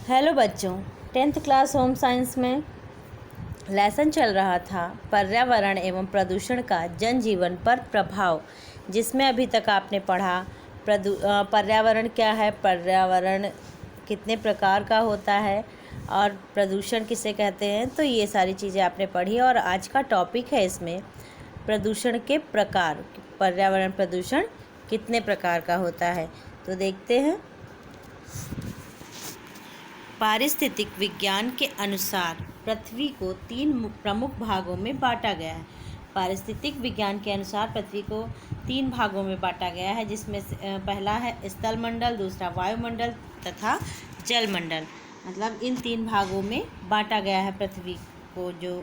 Hello बच्चों, 10th class home science में lesson चल रहा था पर्यावरण एवं प्रदूषण का जनजीवन पर प्रभाव, जिसमें अभी तक आपने पढ़ा पर्यावरण क्या है, पर्यावरण कितने प्रकार का होता है और प्रदूषण किसे कहते हैं। तो ये सारी चीज़ें आपने पढ़ी और आज का टॉपिक है इसमें प्रदूषण के प्रकार। पर्यावरण प्रदूषण कितने प्रकार का होता है, तो देखते हैं। पारिस्थितिक विज्ञान के अनुसार पृथ्वी को 3 प्रमुख भागों में बांटा गया है। पारिस्थितिक विज्ञान के अनुसार पृथ्वी को 3 भागों में बांटा गया है, जिसमें से पहला है स्थलमंडल, दूसरा वायुमंडल तथा जलमंडल। मतलब इन 3 भागों में बांटा गया है पृथ्वी को, जो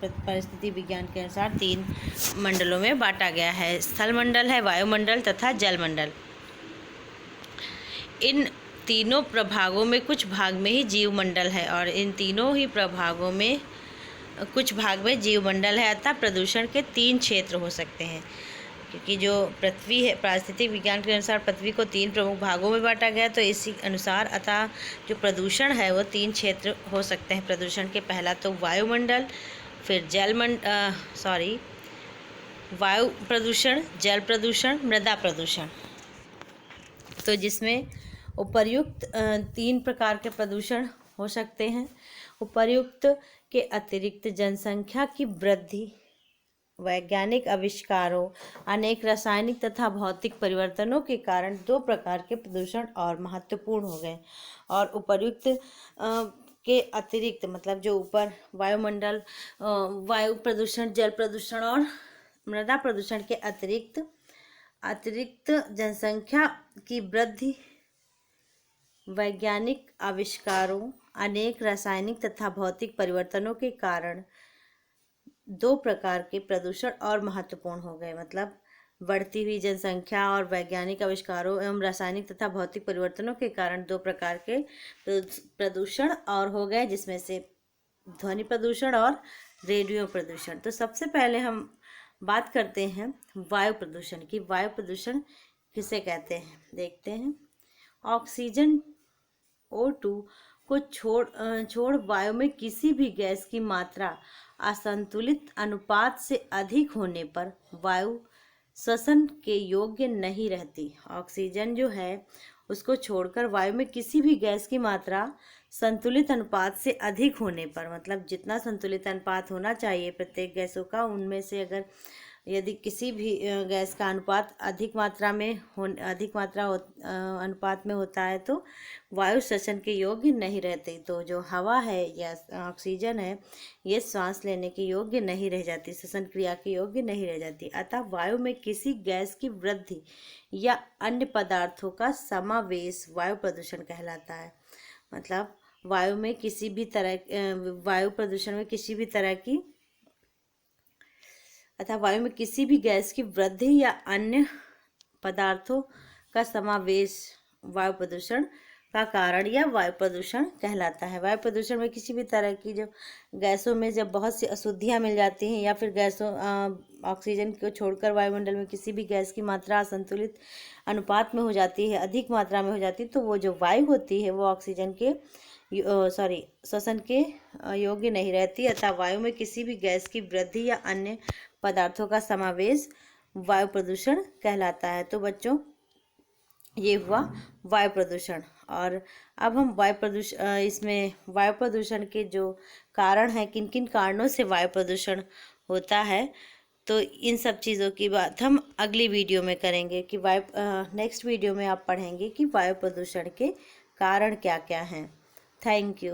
पारिस्थितिक विज्ञान के अनुसार 3 मंडलों में बांटा गया है। स्थलमंडल है, वायुमंडल तथा जलमंडल। इन तीनों प्रभागों में कुछ भाग में ही जीवमंडल है और इन तीनों ही प्रभागों में कुछ भाग में जीवमंडल है। अतः प्रदूषण के 3 क्षेत्र हो सकते हैं, क्योंकि जो पृथ्वी है, पारिस्थितिक विज्ञान के अनुसार पृथ्वी को 3 प्रमुख भागों में बांटा गया, तो इसी अनुसार अतः जो प्रदूषण है वो 3 क्षेत्र हो सकते हैं प्रदूषण के। पहला तो वायुमंडल, फिर वायु प्रदूषण, जल प्रदूषण, मृदा प्रदूषण। तो जिसमें उपर्युक्त 3 प्रकार के प्रदूषण हो सकते हैं। उपर्युक्त के अतिरिक्त जनसंख्या की वृद्धि, वैज्ञानिक आविष्कारों, अनेक रासायनिक तथा भौतिक परिवर्तनों के कारण 2 प्रकार के प्रदूषण और महत्वपूर्ण हो गए। और उपर्युक्त के अतिरिक्त मतलब जो ऊपर वायुमंडल, वायु प्रदूषण, जल प्रदूषण और मृदा प्रदूषण के अतिरिक्त जनसंख्या की वृद्धि, वैज्ञानिक आविष्कारों, अनेक रासायनिक तथा भौतिक परिवर्तनों के कारण 2 प्रकार के प्रदूषण और महत्वपूर्ण हो गए। मतलब बढ़ती हुई जनसंख्या और वैज्ञानिक आविष्कारों एवं रासायनिक तथा भौतिक परिवर्तनों के कारण 2 प्रकार के प्रदूषण और हो गए, जिसमें से ध्वनि प्रदूषण और रेडियो प्रदूषण। तो सबसे पहले हम बात करते हैं वायु प्रदूषण की। वायु प्रदूषण किसे कहते हैं, देखते हैं। ऑक्सीजन O2 को छोड़ वायु में किसी भी गैस की मात्रा असंतुलित अनुपात से अधिक होने पर वायु श्वसन के योग्य नहीं रहती। ऑक्सीजन जो है उसको छोड़कर वायु में किसी भी गैस की मात्रा संतुलित अनुपात से अधिक होने पर, मतलब जितना संतुलित अनुपात होना चाहिए प्रत्येक गैसों का, उनमें से अगर यदि किसी भी गैस का अनुपात अधिक मात्रा अनुपात में होता है तो वायु श्वसन के योग्य नहीं रहती। तो जो हवा है या ऑक्सीजन है ये सांस लेने के योग्य नहीं रह जाती, श्वसन क्रिया के योग्य नहीं रह जाती। अतः वायु में किसी गैस की वृद्धि या अन्य पदार्थों का समावेश वायु प्रदूषण कहलाता है। मतलब वायु प्रदूषण में किसी भी तरह की वायु में किसी भी गैस की वृद्धि या अन्य पदार्थों का समावेश वायु प्रदूषण का कारण या वायु प्रदूषण कहलाता है। वायु प्रदूषण में किसी भी तरह की जो गैसों में जब बहुत सी अशुद्धियां मिल जाती हैं या फिर ऑक्सीजन को छोड़कर वायुमंडल में किसी भी गैस की मात्रा असंतुलित अनुपात में हो जाती है, अधिक मात्रा में हो जाती है, तो वो जो वायु होती है वो ऑक्सीजन के श्वसन के योग्य नहीं रहती। अतः वायु में किसी भी गैस की वृद्धि या अन्य पदार्थों का समावेश वायु प्रदूषण कहलाता है। तो बच्चों ये हुआ वायु प्रदूषण। और अब हम इसमें वायु प्रदूषण के जो कारण हैं, किन किन कारणों से वायु प्रदूषण होता है, तो इन सब चीज़ों की बात हम अगली वीडियो में करेंगे कि नेक्स्ट वीडियो में आप पढ़ेंगे कि वायु प्रदूषण के कारण क्या क्या हैं। Thank you.